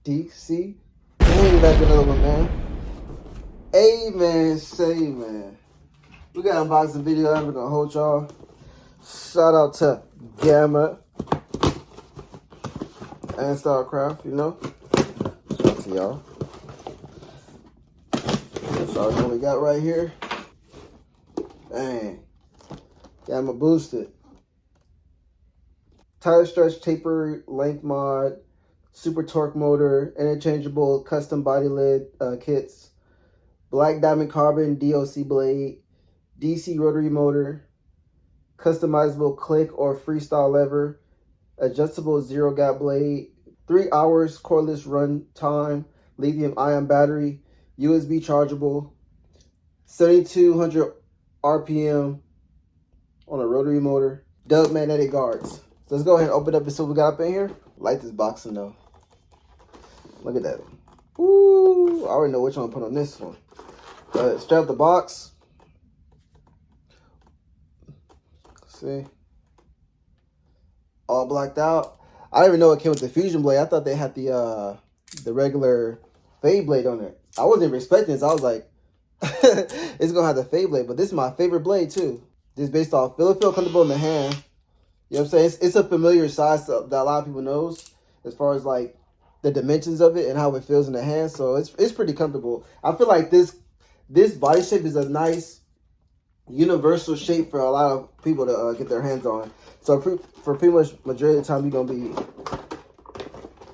DC. Dang, back another one, man. Hey, man, say, man. We got an unboxing video. I'm gonna hold y'all. Shout out to Gamma and StarCraft, you know. Shout out to y'all. So what we got right here. Dang. Gamma boosted. Tire stretch taper length mod. Super torque motor, interchangeable custom body lid kits, black diamond carbon DOC blade, DC rotary motor, customizable click or freestyle lever, adjustable zero gap blade, 3 hours cordless run time, lithium ion battery, USB chargeable, 7200 RPM on a rotary motor, dub magnetic guards. So let's go ahead and open up and see what we got up in here. Like this boxing though. Look at that. Ooh, I already know which one to put on this one. Strap the box. See? All blacked out. I didn't even know it came with the fusion blade. I thought they had the regular fade blade on it. I wasn't even expecting this. I was like, it's gonna have the fade blade, but this is my favorite blade too. This is based off feel comfortable in the hand. You know what I'm saying? It's a familiar size that a lot of people knows as far as like the dimensions of it and how it feels in the hand. So it's pretty comfortable. I feel like this body shape is a nice universal shape for a lot of people to get their hands on. So for pretty much majority of the time,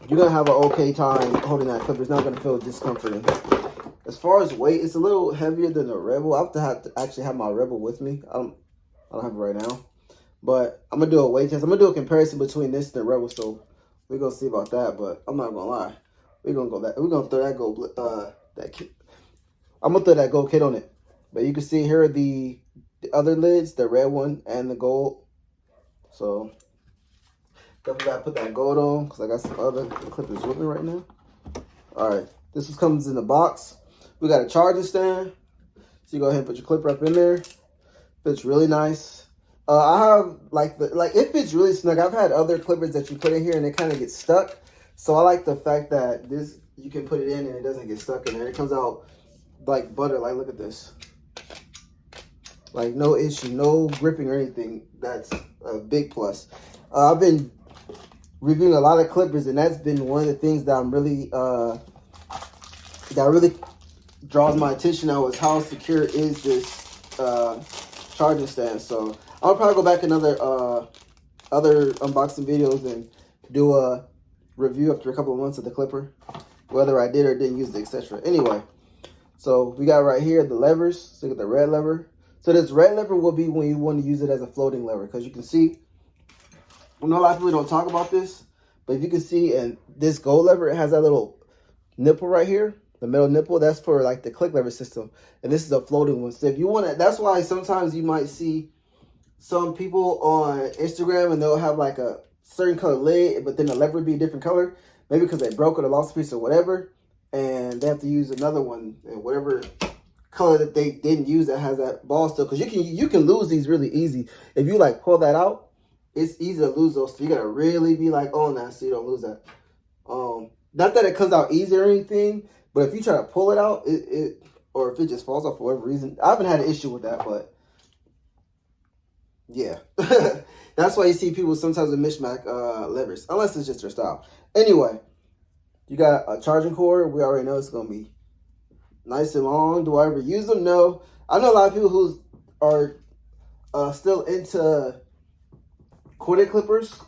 you're gonna have an okay time holding that clip. It's not gonna feel discomforting. As far as weight, it's a little heavier than the Rebel. I have to actually have my Rebel with me. I don't have it right now. But I'm gonna do a weight test. I'm gonna do a comparison between this and the Rebel, so we're gonna see about that. But I'm not gonna lie, we're gonna throw that gold kit. I'm gonna throw that gold kit on it. But you can see here are the other lids, the red one and the gold. So definitely gotta put that gold on because I got some other clippers with me right now. All right, this one comes in the box. We got a charger stand, so you go ahead and put your clipper up in there. Fits really nice. I have it fits really snug. I've had other clippers that you put in here and it kind of gets stuck. So I like the fact that this, you can put it in and it doesn't get stuck in there. It comes out like butter. Like, look at this. Like, no issue, no gripping or anything. That's a big plus. I've been reviewing a lot of clippers and that's been one of the things that I'm really, that really draws my attention now is how secure is this charging stand. So I'll probably go back in other unboxing videos and do a review after a couple of months of the clipper, whether I did or didn't use it, etc. Anyway, so we got right here the levers. So you got the red lever. So this red lever will be when you want to use it as a floating lever, because you can see, I know a lot of people don't talk about this, but if you can see, and this gold lever, it has that little nipple right here, the middle nipple. That's for like the click lever system, and this is a floating one. So if you want to, that's why sometimes you might see some people on Instagram and they'll have like a certain color lid, but then the lever be a different color, maybe because they broke it or lost a piece or whatever, and they have to use another one and whatever color that they didn't use that has that ball still, because you can lose these really easy. If you like pull that out, it's easy to lose those. So you gotta really be like on that so you don't lose that. Not that it comes out easy or anything, but if you try to pull it out, or if it just falls off for whatever reason, I haven't had an issue with that, but yeah. That's why you see people sometimes with mishmack levers, unless it's just their style. Anyway, you got a charging cord. We already know it's gonna be nice and long. Do I ever use them? No. I know a lot of people who are still into corded clippers,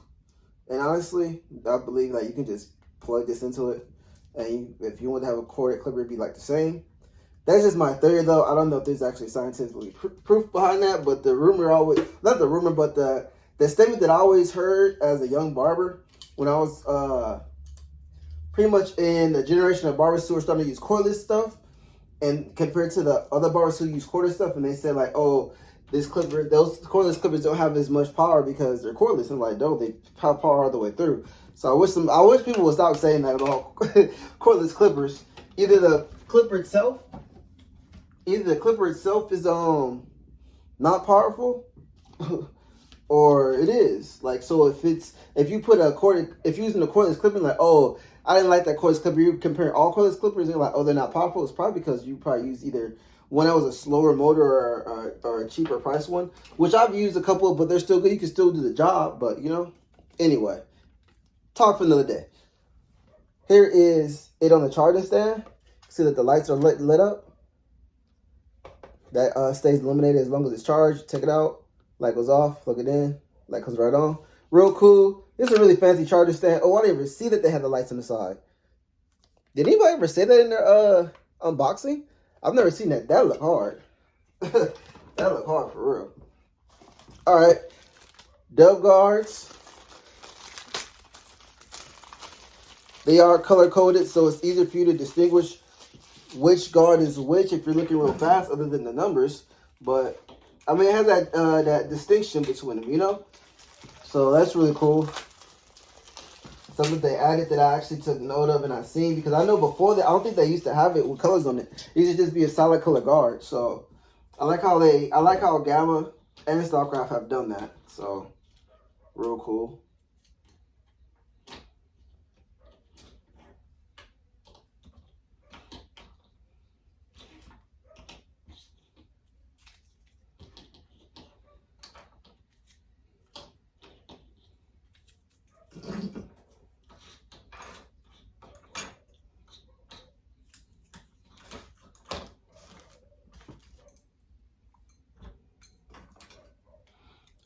and honestly, I believe that you can just plug this into it, and if you want to have a corded clipper, it'd be like the same. That's just my theory, though. I don't know if there's actually scientifically proof behind that, but the rumor always, not the rumor, but the statement that I always heard as a young barber when I was pretty much in the generation of barbers who were starting to use cordless stuff, and compared to the other barbers who use cordless stuff, and they said like, oh, those cordless clippers don't have as much power because they're cordless. And like, no, they have power all the way through. So I wish people would stop saying that about cordless clippers. Either the clipper itself is not powerful, or it is. Like, so if you're using a cordless clipper, like, oh, I didn't like that cordless clipper. You compare all cordless clippers, and you're like, oh, they're not powerful. It's probably because you probably use either one that was a slower motor or a cheaper price one, which I've used a couple of, but they're still good. You can still do the job, but anyway, talk for another day. Here is it on the charging stand. See that the lights are lit up. That stays illuminated as long as it's charged. Take it out, light goes off, plug it in, light comes right on. Real cool. This is a really fancy charger stand. Oh, I didn't even see that they had the lights on the side. Did anybody ever say that in their unboxing? I've never seen that. That look hard. That look hard for real. All right. Dove guards. They are color coded, so it's easier for you to distinguish which guard is which if you're looking real fast, other than the numbers. But I mean, it has that distinction between them, So that's really cool. Something they added that I actually took note of and I seen, because I know before that I don't think they used to have it with colors on it. It used to just be a solid color guard. So I like how Gamma and StarCraft have done that. So real cool.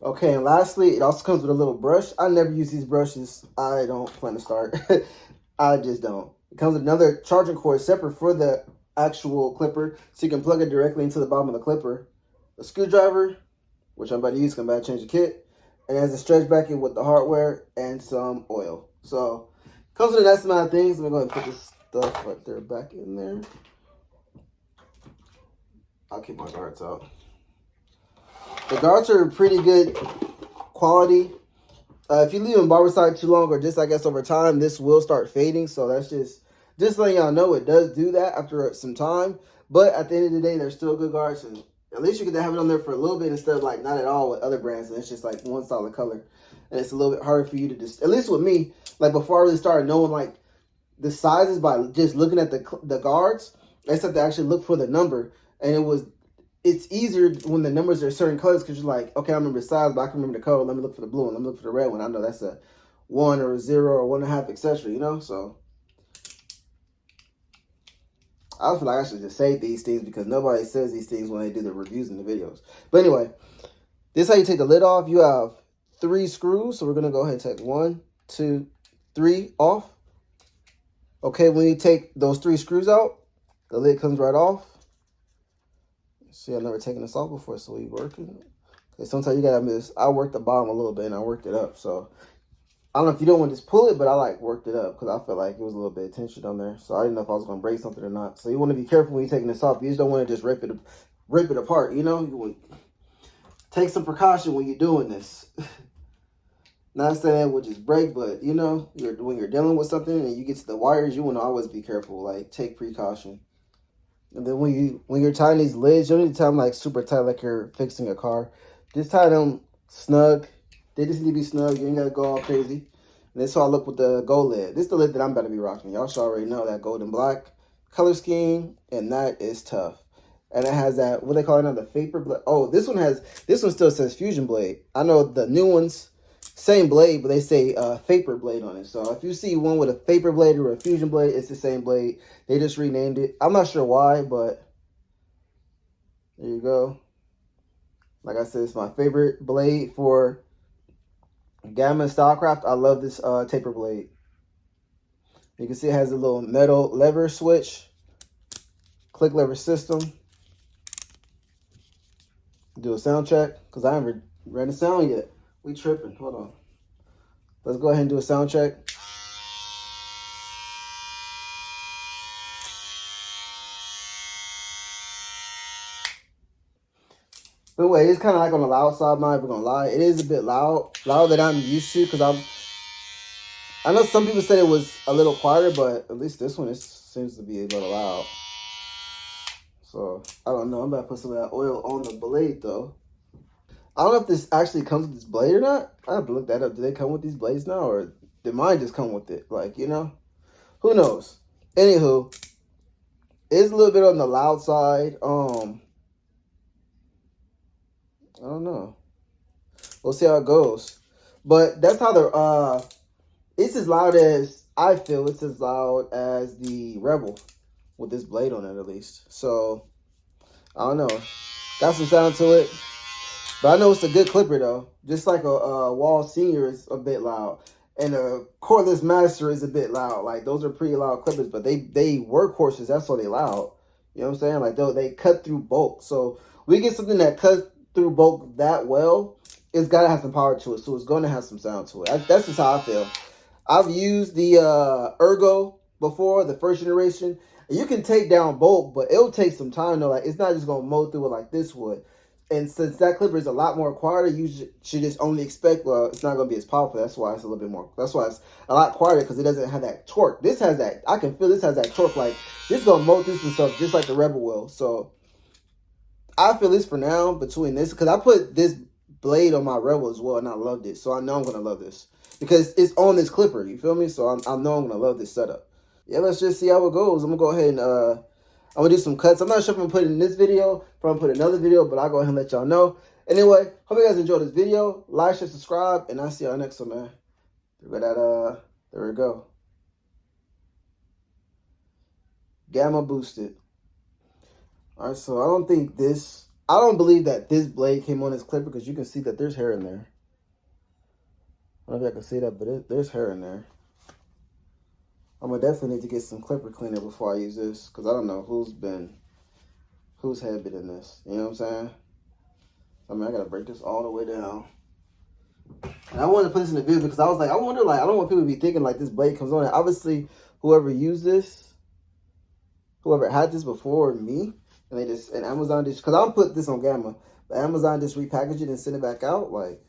Okay, and lastly, it also comes with a little brush. I never use these brushes. I don't plan to start. I just don't. It comes with another charging cord separate for the actual clipper, so you can plug it directly into the bottom of the clipper. A screwdriver, which I'm about to use because I'm about to change the kit. And it has a stretch bracket with the hardware and some oil. So, it comes with a nice amount of things. Let me go ahead and put this stuff right there back in there. I'll keep my guards out. The guards are pretty good quality. If you leave them barbicide too long, or just I guess over time, this will start fading. So that's just letting y'all know it does do that after some time. But at the end of the day, they're still good guards, and at least you get to have it on there for a little bit instead of like not at all with other brands, and it's just like one solid color, and it's a little bit harder for you to just, at least with me, like before I really started knowing like the sizes by just looking at the guards, I just have to actually look for the number, and it's easier when the numbers are certain colors, because you're like, okay, I remember the size, but I can remember the color. Let me look for the blue one. Let me look for the red one. I know that's a 1 or a 0 or 1.5, etc. So I feel like I should just say these things, because nobody says these things when they do the reviews and the videos. But anyway, this is how you take the lid off. You have 3 screws, so we're gonna go ahead and take 1, 2, 3 off. Okay, when you take those 3 screws out, the lid comes right off. See, I've never taken this off before, so we working. Because sometimes you gotta miss. I worked the bottom a little bit and I worked it up. So I don't know if you don't want to just pull it, but I like worked it up because I felt like it was a little bit of tension on there. So I didn't know if I was gonna break something or not. So you want to be careful when you're taking this off. You just don't want to just rip it apart. You want take some precaution when you're doing this. Not saying it would just break, but when you're dealing with something and you get to the wires, you want to always be careful. Like, take precaution. And then when you're tying these lids, you don't need to tie them like super tight like you're fixing a car. Just tie them snug. They just need to be snug. You ain't got to go all crazy. And this is how I look with the gold lid. This is the lid that I'm about to be rocking. Y'all should already know that gold and black color scheme. And that is tough. And it has that, what they call it now, the vapor blade. Oh, this one still says fusion blade. I know the new ones, same blade, but they say vapor blade on it. So if you see one with a vapor blade or a fusion blade, it's the same blade. They just renamed it. I'm not sure why, but there you go. Like I said, it's my favorite blade for Gamma and StarCraft. I love this taper blade. You can see it has a little metal lever switch. click lever system. Do a sound check because I haven't read the sound yet. We tripping. Hold on. Let's go ahead and do a sound check. But anyway, it's kind of like on the loud side. I'm not even gonna lie. It is a bit loud, louder than I'm used to. Because I know some people said it was a little quieter, but at least this one seems to be a little loud. So I don't know. I'm about to put some of that oil on the blade though. I don't know if this actually comes with this blade or not. I have to look that up. Do they come with these blades now, or did mine just come with it? Like, you know, who knows? Anywho, it's a little bit on the loud side. I don't know. We'll see how it goes. But that's how the it's as loud as I feel. It's as loud as the Rebel with this blade on it, at least. So I don't know. Got some sound to it. But I know it's a good clipper though. Just like a Wall Senior is a bit loud. And a Cordless Master is a bit loud. Like those are pretty loud clippers, but they workhorses, that's why they loud. You know what I'm saying? Like they cut through bulk. So we get something that cuts through bulk that well, it's gotta have some power to it. So it's gonna have some sound to it. That's just how I feel. I've used the Ergo before, the first generation. You can take down bulk, but it'll take some time though. Like it's not just gonna mow through it like this would. And since that clipper is a lot more quieter, you should just only expect, well, it's not going to be as powerful. That's why it's a little bit more, that's why it's a lot quieter, because it doesn't have that torque. This has that, I can feel this has that torque. Like, this is going to mow through some stuff just like the Rebel will. So, I feel this for now between this, because I put this blade on my Rebel as well, and I loved it. So, I know I'm going to love this, because it's on this clipper, you feel me? So, I know I'm going to love this setup. Yeah, let's just see how it goes. I'm going to go ahead and, I'm going to do some cuts. I'm not sure if I'm going to put it in this video, if I'm going to put another video, but I'll go ahead and let y'all know. Anyway, hope you guys enjoyed this video. Like, share, subscribe, and I'll see y'all next one, man. There we go. Gamma boosted. Alright, so I don't believe that this blade came on this clipper, because you can see that there's hair in there. I don't know if I can see that, but there's hair in there. I'm gonna definitely need to get some clipper cleaner before I use this, because I don't know whose head been in this. You know what I'm saying? I mean, I gotta break this all the way down. And I wanted to put this in the video because I was like, I wonder, like, I don't want people to be thinking like this blade comes on. And obviously, whoever used this, whoever had this before me, and Amazon just, because I don't put this on Gamma, but Amazon just repackaged it and sent it back out. Like,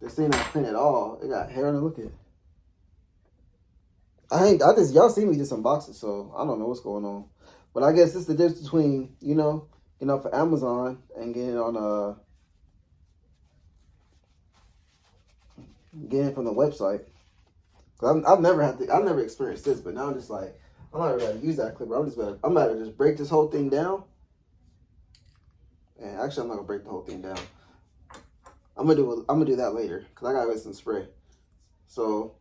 this thing not clean at all. It got hair on it. Look at it. Y'all see me just unbox it, so I don't know what's going on. But I guess it's the difference between, you know, getting off of Amazon and getting on getting it from the website. Cause I've never experienced this, but now I'm just like, I'm not ready to use that clipper. I'm about to just break this whole thing down. And actually, I'm not gonna break the whole thing down. I'm gonna do that later, cause I gotta get some spray. So.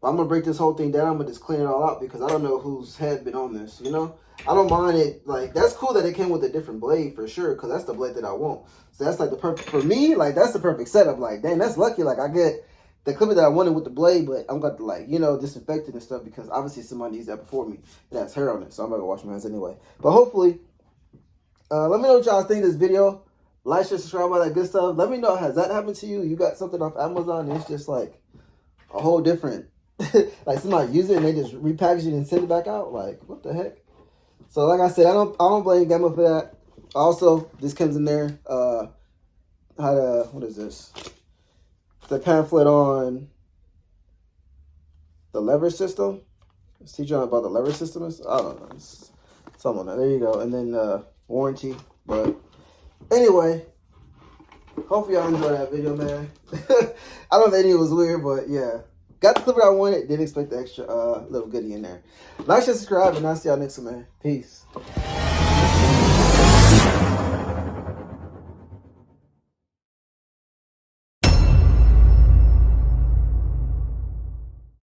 I'm going to break this whole thing down. I'm going to just clean it all out, because I don't know whose head been on this, you know? I don't mind it. Like, that's cool that it came with a different blade for sure, because that's the blade that I want. So that's like the perfect, for me, like, that's the perfect setup. Like, dang, that's lucky. Like, I get the clipper that I wanted with the blade, but I'm going to, like, you know, disinfect it and stuff, because obviously somebody needs that before me. It has hair on it, so I'm going to wash my hands anyway. But hopefully, let me know what y'all think of this video. Like, share, subscribe, all that good stuff. Let me know, has that happened to you? You got something off Amazon, and it's just, like, a whole different... like somebody use it and they just repackage it and send it back out. Like, what the heck? So like I said, I don't blame Gamma for that. Also, this comes in there. What is this? The pamphlet on the lever system. Let's teach you about the lever system. I don't know. It's something on that. There you go. And then warranty. But anyway, hopefully y'all enjoyed that video, man. I don't think it was weird, but yeah. Got the clipper I wanted. Didn't expect the extra little goodie in there. Like, share, subscribe, and I'll see y'all next one, man. Peace.